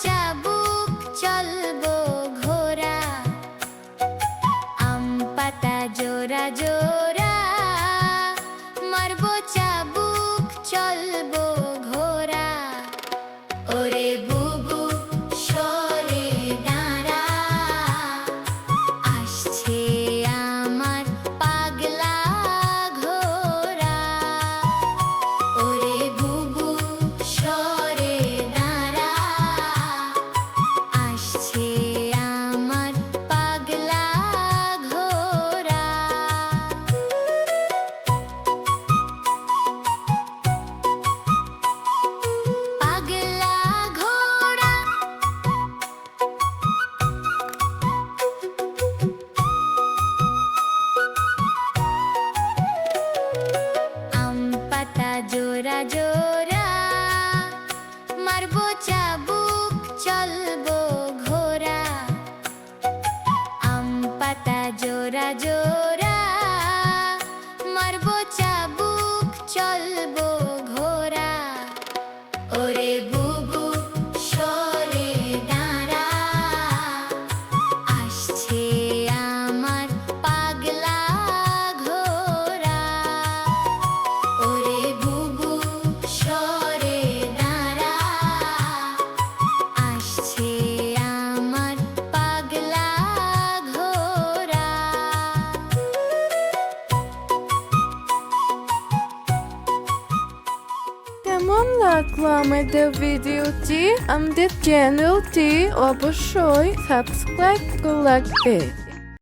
চাবুক চলবো ঘোড়া, আম পাতা জোড়া জোড়া, মারবো চাবুক চলবো ঘোড়া। ওরে বুবু সরে দাঁড়া, আসছে আমার পাগলা ঘোড়া। ওরে বুবু সরে দাঁড়া, আসছে আমার পাগলা ঘোড়া। পাগলা ঘোড়া, আম পাতা জোড়া জোড়া, মারবো চাবুক চলবো ঘোড়া, আম পাতা জোড়া জোড়া, মারবো চাবুক চলবো ঘোড়া। ওরে বুবু সরে দাঁড়া, আসছে আমার পাগলা ঘোড়া। ওরে বুবু সরে দাঁড়া, আসছে আমার পাগলা ঘোড়া। কেমন লাগলো আমাদের ভিডিওটি? আমাদের চ্যানেলটি অবশ্যই সাবস্ক্রাইব করে রাখবে।